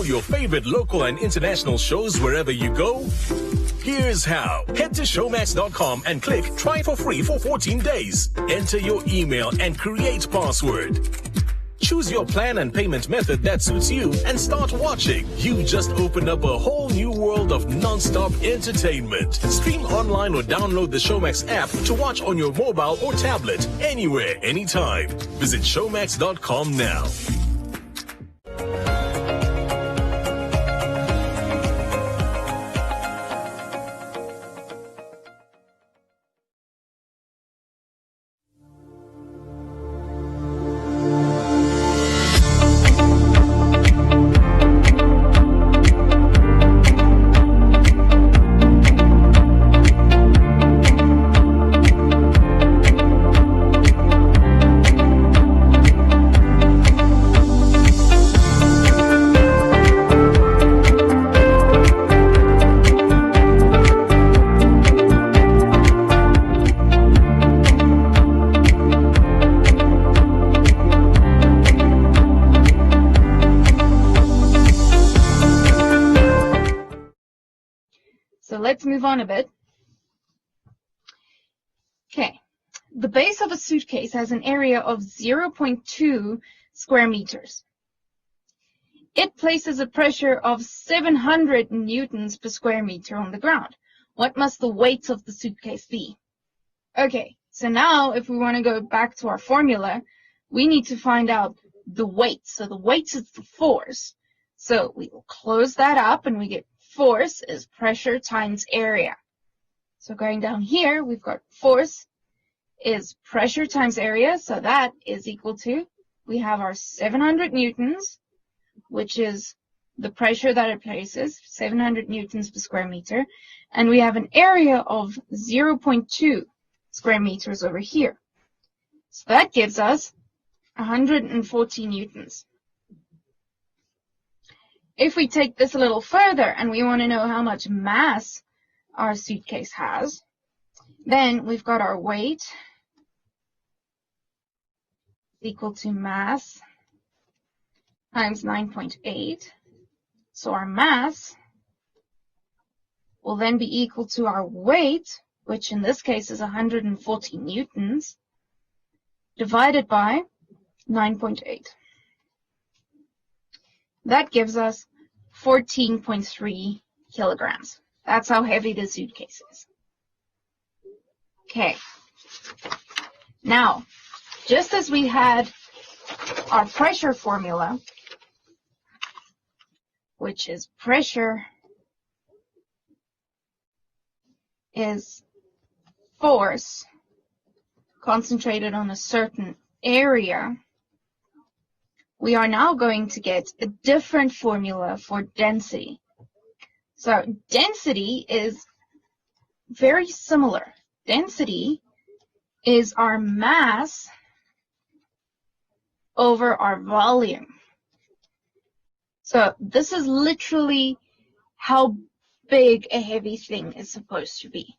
your favorite local and international shows wherever you go? Here's how. Head to showmax.com and click Try for free for 14 days. Enter your email and create password. Choose your plan and payment method that suits you and start watching. You just opened up a whole new world of non-stop entertainment. Stream online or download the Showmax app to watch on your mobile or tablet, anywhere, anytime. Visit showmax.com now. So let's move on a bit. Okay, the base of a suitcase has an area of 0.2 square meters. It places a pressure of 700 newtons per square meter on the ground. What must the weight of the suitcase be? Okay, so now if we want to go back to our formula, we need to find out the weight. So the weight is the force. So we will close that up and we get force is pressure times area. So going down here, we've got force is pressure times area. So that is equal to, we have our 700 newtons, which is the pressure that it places, 700 newtons per square meter. And we have an area of 0.2 square meters over here. So that gives us 140 newtons. If we take this a little further and we want to know how much mass our suitcase has, then we've got our weight equal to mass times 9.8. So our mass will then be equal to our weight, which in this case is 140 newtons, divided by 9.8. That gives us 14.3 kilograms. That's how heavy the suitcase is. Okay. Now, just as we had our pressure formula, which is pressure is force concentrated on a certain area, we are now going to get a different formula for density. So density is very similar. Density is our mass over our volume. So this is literally how big a heavy thing is supposed to be.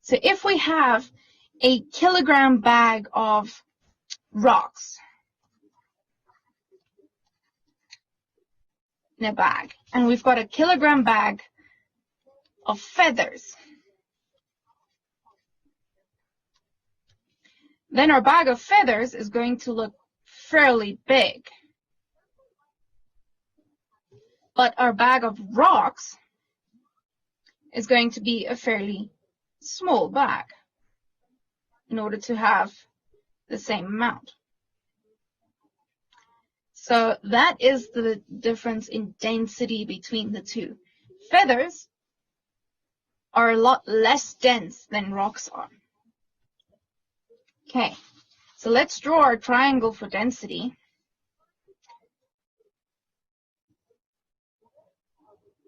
So if we have a kilogram bag of rocks in a bag, and we've got a kilogram bag of feathers, then our bag of feathers is going to look fairly big. But our bag of rocks is going to be a fairly small bag in order to have the same amount. So that is the difference in density between the two. Feathers are a lot less dense than rocks are. Okay, so let's draw our triangle for density.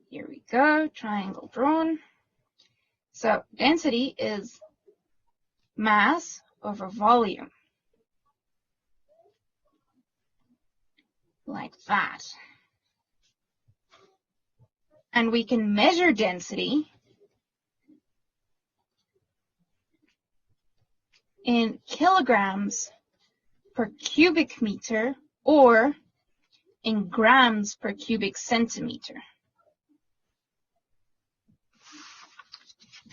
Here we go, triangle drawn. So density is mass over volume. Like that. And we can measure density in kilograms per cubic meter or in grams per cubic centimeter.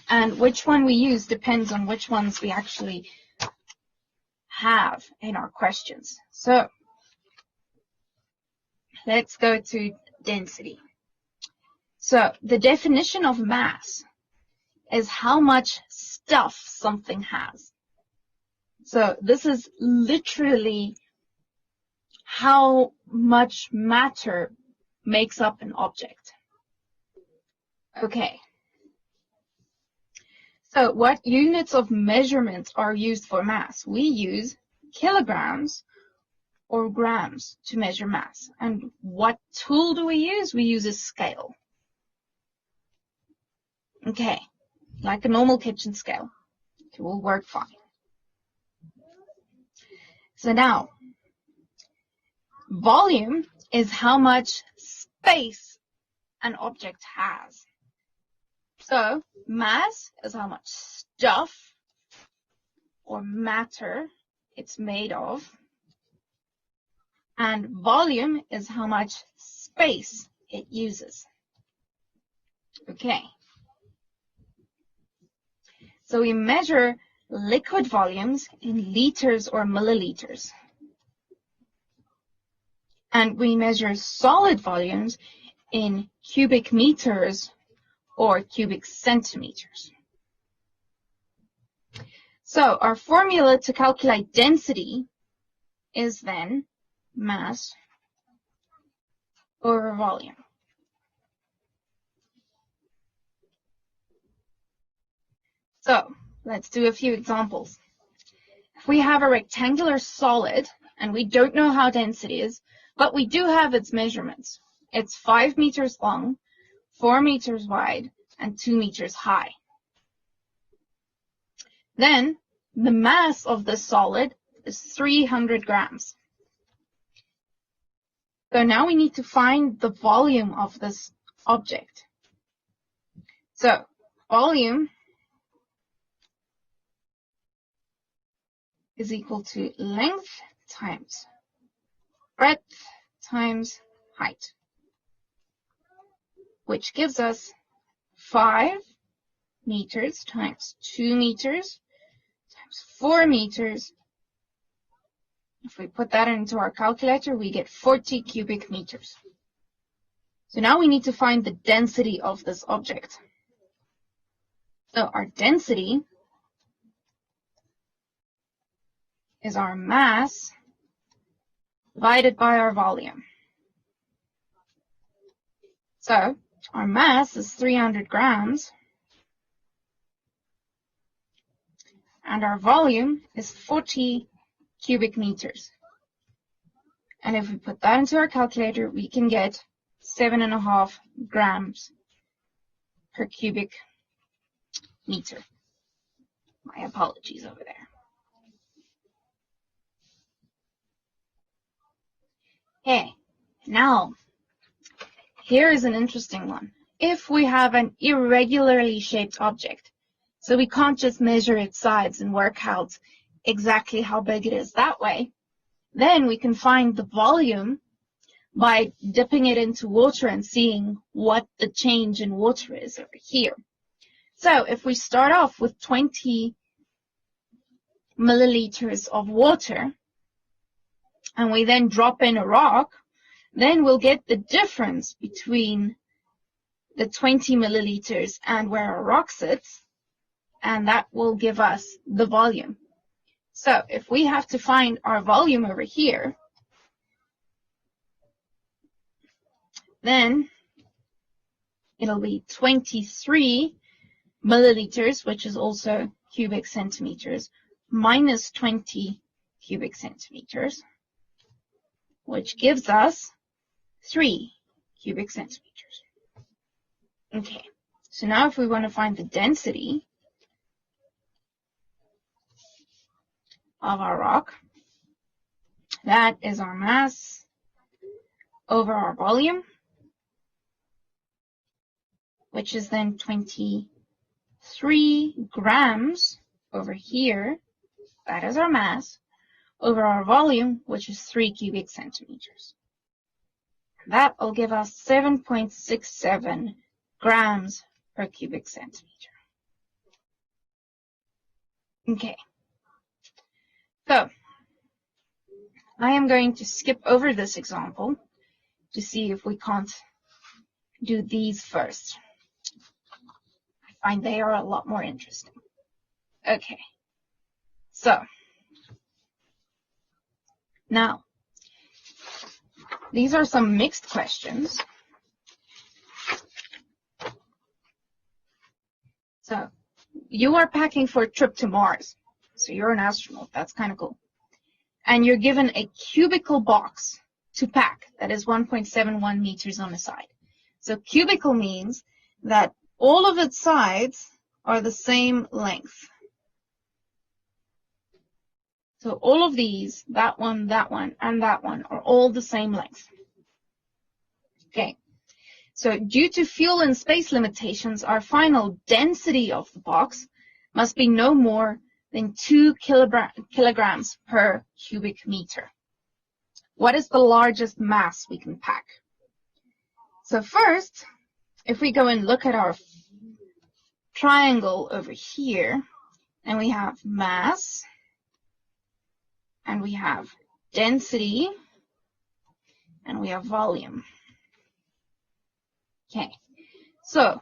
And which one we use depends on which ones we actually have in our questions. So let's go to density. So the definition of mass is how much stuff something has. So this is literally how much matter makes up an object. Okay. So what units of measurement are used for mass? We use kilograms or grams to measure mass. And what tool do we use? We use a scale. Okay, like a normal kitchen scale. It will work fine. So now, volume is how much space an object has. So mass is how much stuff or matter it's made of. And volume is how much space it uses. Okay. So we measure liquid volumes in liters or milliliters. And we measure solid volumes in cubic meters or cubic centimeters. So our formula to calculate density is then mass over volume. So let's do a few examples. If we have a rectangular solid and we don't know how dense it is, but we do have its measurements. It's 5 meters long, 4 meters wide, and 2 meters high. Then the mass of the solid is 300 grams. So now we need to find the volume of this object. So volume is equal to length times breadth times height, which gives us 5 meters times 2 meters times 4 meters. If we put that into our calculator, we get 40 cubic meters. So now we need to find the density of this object. So our density is our mass divided by our volume. So our mass is 300 grams, and our volume is 40 cubic meters. And if we put that into our calculator, we can get 7.5 grams per cubic meter. My apologies over there. Okay, now, here is an interesting one. If we have an irregularly shaped object, so we can't just measure its sides and work out exactly how big it is that way, then we can find the volume by dipping it into water and seeing what the change in water is over here. So if we start off with 20 milliliters of water, and we then drop in a rock, then we'll get the difference between the 20 milliliters and where our rock sits, and that will give us the volume. So if we have to find our volume over here, then it'll be 23 milliliters, which is also cubic centimeters, minus 20 cubic centimeters, which gives us 3 cubic centimeters. Okay, so now if we want to find the density of our rock, that is our mass over our volume, which is then 23 grams over here, that is our mass, over our volume, which is 3 cubic centimeters. That will give us 7.67 grams per cubic centimeter. Okay. So, I am going to skip over this example to see if we can't do these first. I find they are a lot more interesting. Okay. So, now, these are some mixed questions. So, you are packing for a trip to Mars. So you're an astronaut. That's kind of cool. And you're given a cubical box to pack that is 1.71 meters on the side. So cubical means that all of its sides are the same length. So all of these, that one, and that one are all the same length. Okay. So due to fuel and space limitations, our final density of the box must be no more than 2 kilograms per cubic meter. What is the largest mass we can pack? So first, if we go and look at our triangle over here, and we have mass, and we have density, and we have volume. Okay, so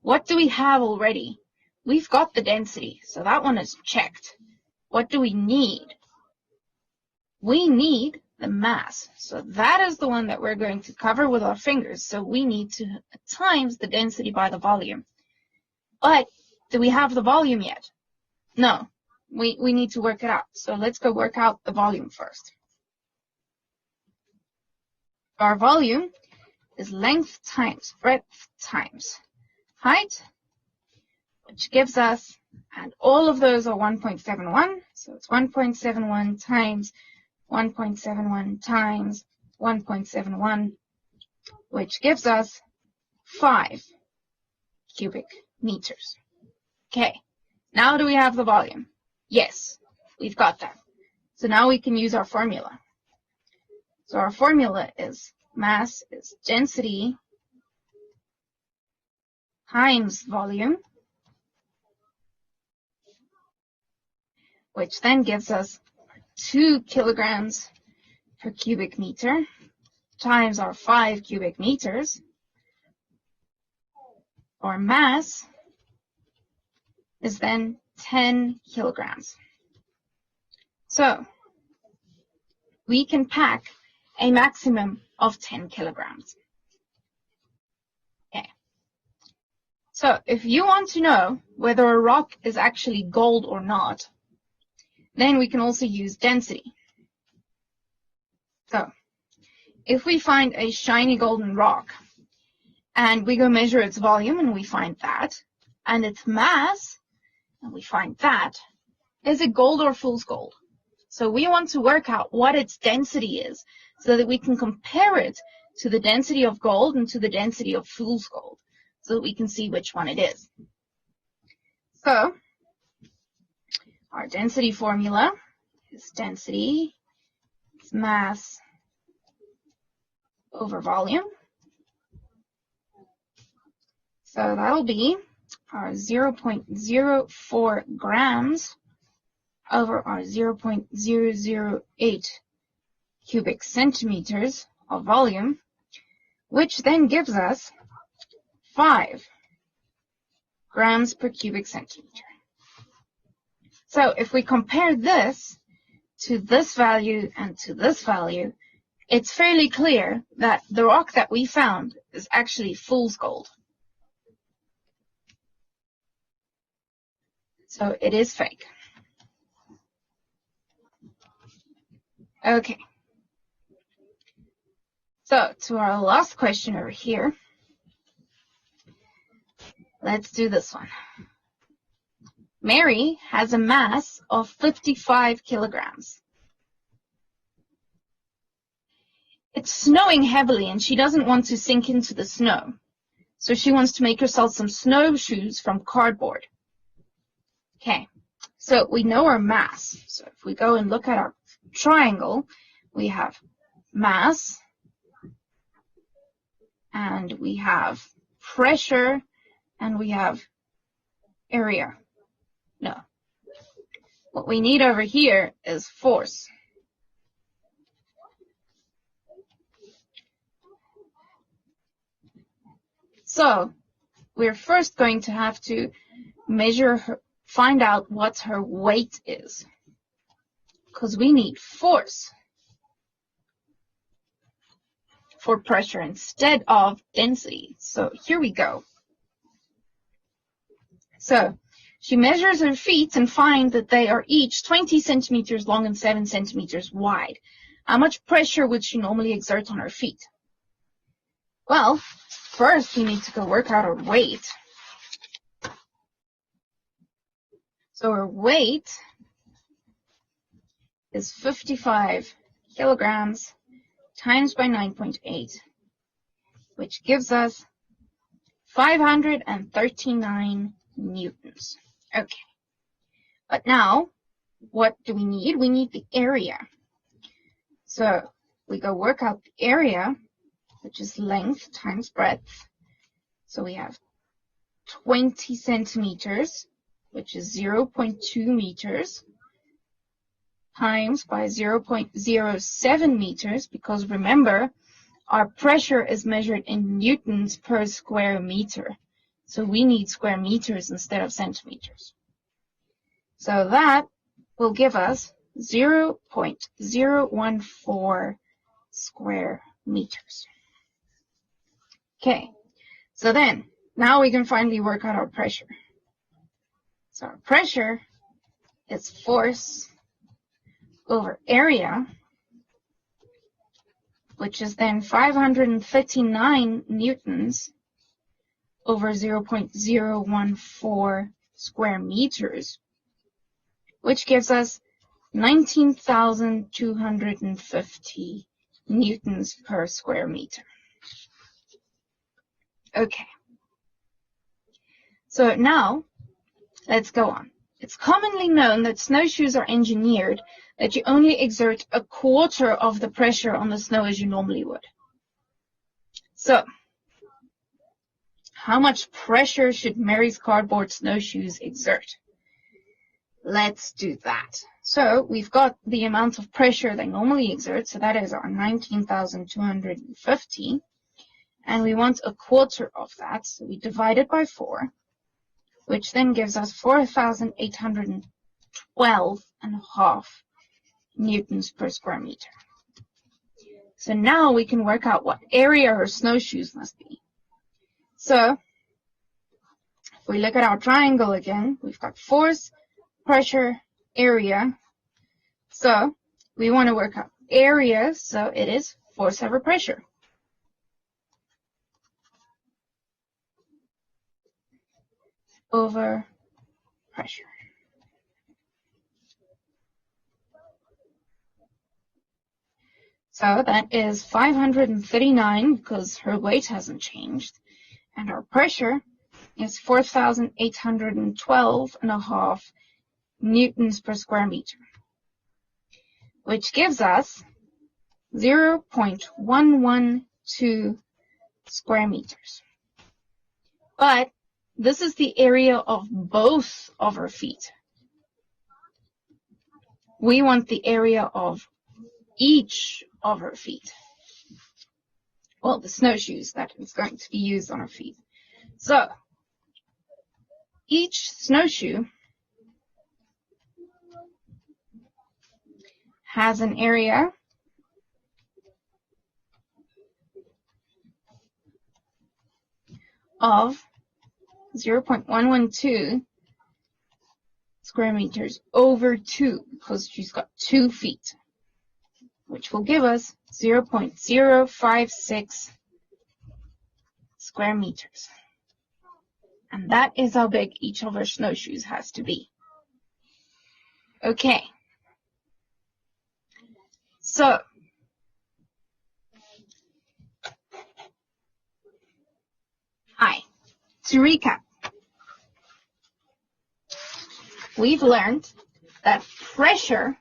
what do we have already? We've got the density, so that one is checked. What do we need? We need the mass. So that is the one that we're going to cover with our fingers. So we need to times the density by the volume. But do we have the volume yet? No, we need to work it out. So let's go work out the volume first. Our volume is length times breadth times height, which gives us, and all of those are 1.71, so it's 1.71 times 1.71 times 1.71, which gives us 5 cubic meters. Okay, now do we have the volume? Yes, we've got that. So now we can use our formula. So our formula is mass is density times volume, which then gives us 2 kilograms per cubic meter times our 5 cubic meters. Our mass is then 10 kilograms. So we can pack a maximum of 10 kilograms. Okay. So if you want to know whether a rock is actually gold or not, then we can also use density. So if we find a shiny golden rock and we go measure its volume and we find that, and its mass, and we find that, is it gold or fool's gold? So we want to work out what its density is so that we can compare it to the density of gold and to the density of fool's gold so that we can see which one it is. So our density formula is density is mass over volume. So that'll be our 0.04 grams over our 0.008 cubic centimeters of volume, which then gives us 5 grams per cubic centimeter. So if we compare this to this value and to this value, it's fairly clear that the rock that we found is actually fool's gold. So it is fake. Okay. So to our last question over here, let's do this one. Mary has a mass of 55 kilograms. It's snowing heavily and she doesn't want to sink into the snow. So she wants to make herself some snowshoes from cardboard. Okay, so we know our mass. So if we go and look at our triangle, we have mass and we have pressure, and we have area. No. What we need over here is force. So we're first going to have to measure her, find out what her weight is, because we need force for pressure instead of density. So here we go. So she measures her feet and finds that they are each 20 centimeters long and 7 centimeters wide. How much pressure would she normally exert on her feet? Well, first we need to go work out her weight. So her weight is 55 kilograms times by 9.8, which gives us 539 newtons. Okay. But now, what do we need? We need the area. So we go work out the area, which is length times breadth. So we have 20 centimeters, which is 0.2 meters, times by 0.07 meters, because remember, our pressure is measured in newtons per square meter. So we need square meters instead of centimeters. So that will give us 0.014 square meters. Okay, so then, now we can finally work out our pressure. So our pressure is force over area, which is then 539 newtons over 0.014 square meters, which gives us 19,250 newtons per square meter. Okay. So now, let's go on. It's commonly known that snowshoes are engineered that you only exert a quarter of the pressure on the snow as you normally would. So, how much pressure should Mary's cardboard snowshoes exert? Let's do that. So, we've got the amount of pressure they normally exert, so that is our 19,250, and we want a quarter of that, so we divide it by 4, which then gives us 4,812.5 newtons per square meter. So now we can work out what area her snowshoes must be. So if we look at our triangle again, we've got force, pressure, area. So we want to work out area, so it is force over pressure. Over pressure. So that is 539 because her weight hasn't changed. And our pressure is 4,812.5 newtons per square meter, which gives us 0.112 square meters. But this is the area of both of her feet. We want the area of each of her feet. Well, the snowshoes that is going to be used on her feet. So, each snowshoe has an area of 0.112 square meters over 2, because she's got 2 feet, which will give us 0.056 square meters. And that is how big each of her snowshoes has to be. Okay. So, hi. To recap, we've learned that pressure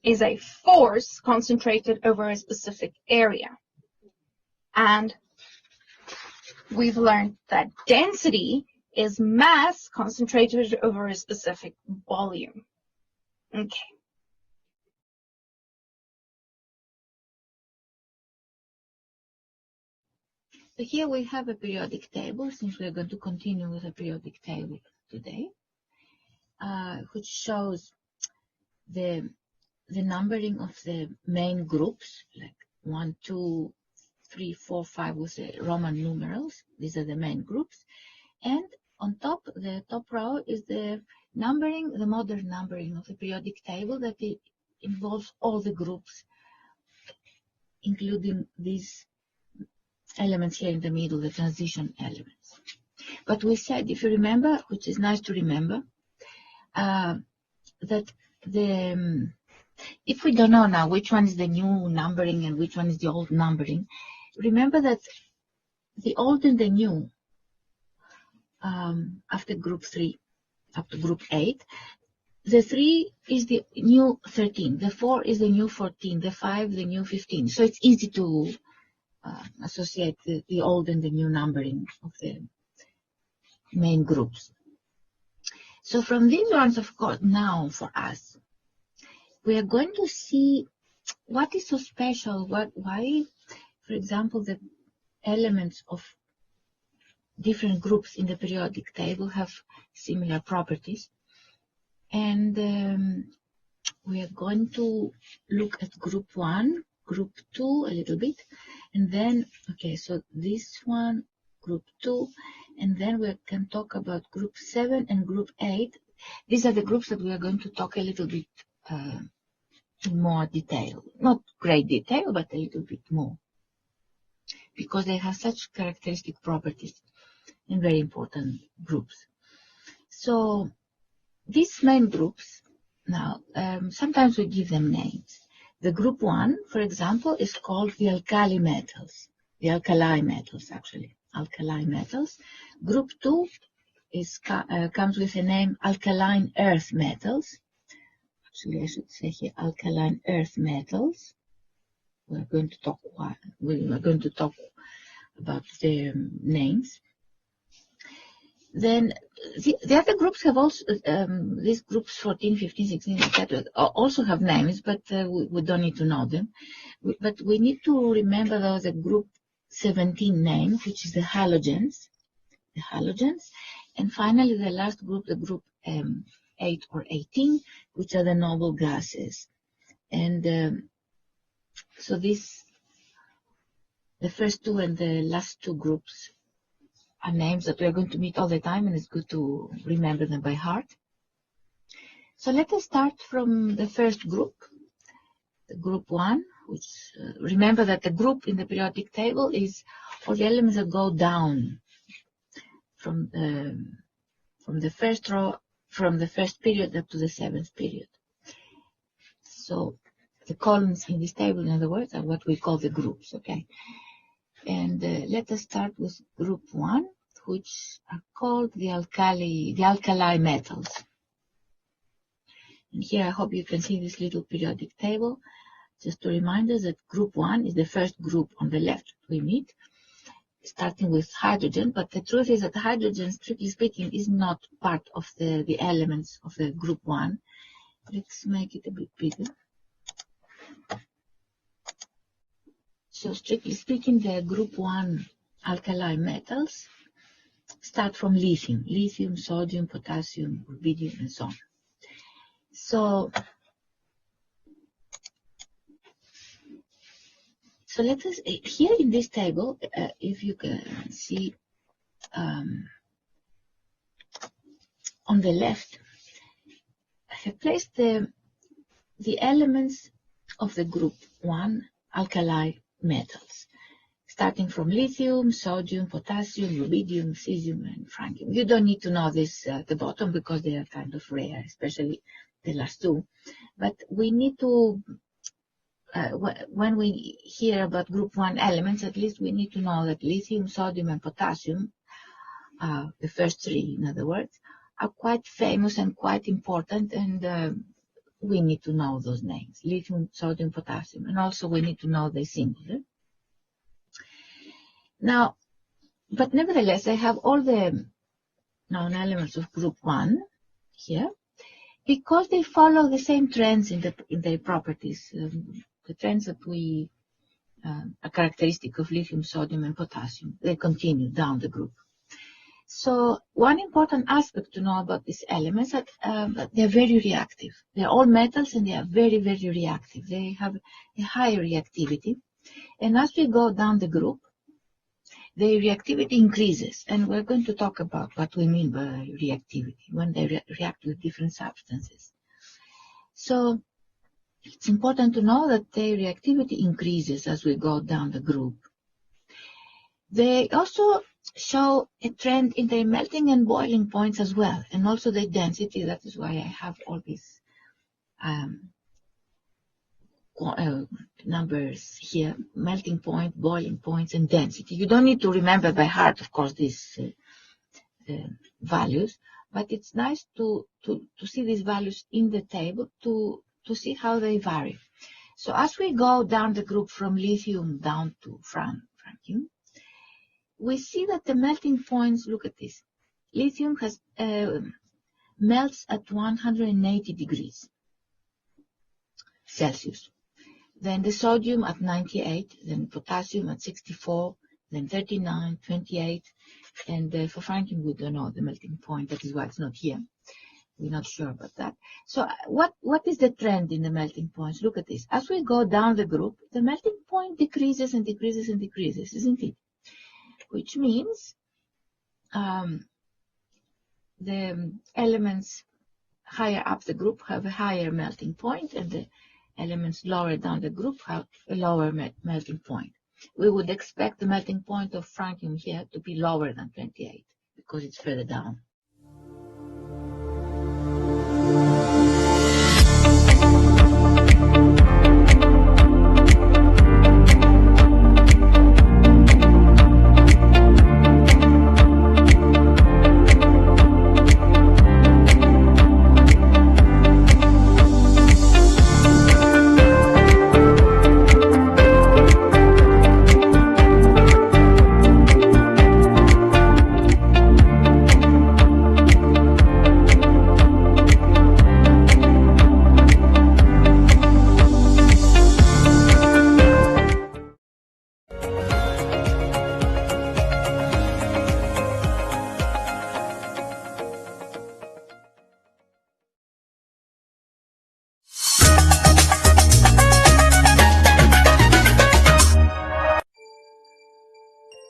is a force concentrated over a specific area. And we've learned that density is mass concentrated over a specific volume. Okay. So here we have a periodic table, since we're going to continue with a periodic table today, which shows the numbering of the main groups, like 1, 2, 3, 4, 5 with the Roman numerals. These are the main groups. And on top, the top row is the numbering, the modern numbering of the periodic table that it involves all the groups, including these elements here in the middle, the transition elements. But we said, if you remember, which is nice to remember, that if we don't know now which one is the new numbering and which one is the old numbering, remember that the old and the new, after group 3 up to group 8, the 3 is the new 13, the 4 is the new 14, the 5 the new 15. So it's easy to associate the old and the new numbering of the main groups. So from these ones, of course, now for us, we are going to see what is so special, why, for example, the elements of different groups in the periodic table have similar properties. And we are going to look at group 1, group 2 a little bit, and then, okay, so this one, group 2, and then we can talk about group 7 and group 8. These are the groups that we are going to talk a little bit in more detail. Not great detail, but a little bit more, because they have such characteristic properties and very important groups. So these main groups, now, sometimes we give them names. The group 1, for example, is called the alkali metals, the alkali metals, actually, alkali metals. Group 2 comes with the name alkaline earth metals. Actually, I should say here alkaline earth metals. We are going to talk about the names. Then the other groups have also, these groups 14, 15, 16, etc. also have names, but we don't need to know them. But we need to remember though the group 17 name, which is the halogens, and finally the last group, the group 8 or 18, which are the noble gases. And so the first two and the last two groups are names that we are going to meet all the time, and it's good to remember them by heart. So let us start from the first group, the group 1, which remember that the group in the periodic table is all the elements that go down from the first row, from the first period up to the 7th period. So the columns in this table, in other words, are what we call the groups, okay? And let us start with group 1, which are called the alkali metals. And here I hope you can see this little periodic table, just to remind us that group 1 is the first group on the left we meet, starting with hydrogen, but the truth is that hydrogen, strictly speaking, is not part of the elements of the group 1. Let's make it a bit bigger. So strictly speaking, the group 1 alkali metals start from lithium, sodium, potassium, rubidium, and so on. So let us, here in this table, if you can see on the left, I have placed the elements of the group 1 alkali metals, starting from lithium, sodium, potassium, rubidium, cesium, and francium. You don't need to know this at the bottom because they are kind of rare, especially the last two. But we need to, when we hear about group 1 elements, at least we need to know that lithium, sodium, and potassium, the first three, in other words, are quite famous and quite important, and we need to know those names, lithium, sodium, potassium, and also we need to know the symbol. Now, But nevertheless, I have all the known elements of group 1 here, because they follow the same trends in their properties, the trends that are characteristic of lithium, sodium, and potassium. They continue down the group. So one important aspect to know about these elements is that they're very reactive. They're all metals and they are very, very reactive. They have a high reactivity. And as we go down the group, the reactivity increases. And we're going to talk about what we mean by reactivity when they react with different substances. So it's important to know that the reactivity increases as we go down the group. They also show a trend in their melting and boiling points as well, and also the density. That is why I have all these numbers here: melting point, boiling points, and density. You don't need to remember by heart, of course, these values, but it's nice to see these values in the table to see how they vary. So as we go down the group from lithium down to francium, we see that the melting points, look at this. Lithium melts at 180 degrees Celsius. Then the sodium at 98, then potassium at 64, then 39, 28, and for francium we don't know the melting point. That is why it's not here. We're not sure about that. So what is the trend in the melting points? Look at this. As we go down the group, the melting point decreases and decreases and decreases, isn't it? Which means the elements higher up the group have a higher melting point, and the elements lower down the group have a lower melting point. We would expect the melting point of francium here to be lower than 28 because it's further down.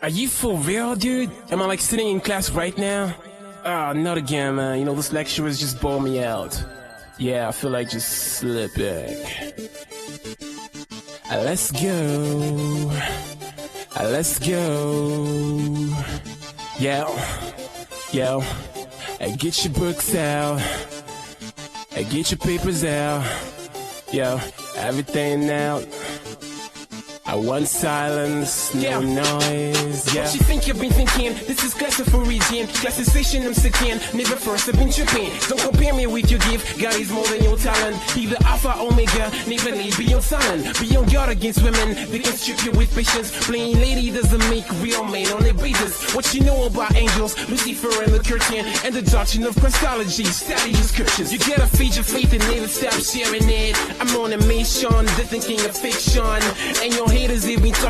Are you for real, dude? Am I like sitting in class right now? Ah, not again, man. You know, this lecturers just bore me out. Yeah, I feel like just slipping. Let's go. Let's go. Yo. Get your books out. Get your papers out. Yo, everything out. I want silence, no noise, yeah. What you think you've been thinking? This is class for region. Classization I'm sitting. Never first I've been tripping. Don't compare me with your gift. God is more than your talent. Be the alpha, omega. Never need be on silent. Be on guard against women. They can strip you with patience. Playing lady doesn't make real men on their basis. What you know about angels, Lucifer and the curtain, and the doctrine of Christology. Study your scriptures. You gotta feed your faith and never stop sharing it. I'm on a mission. The thinking of fiction. And your haters, they've been talking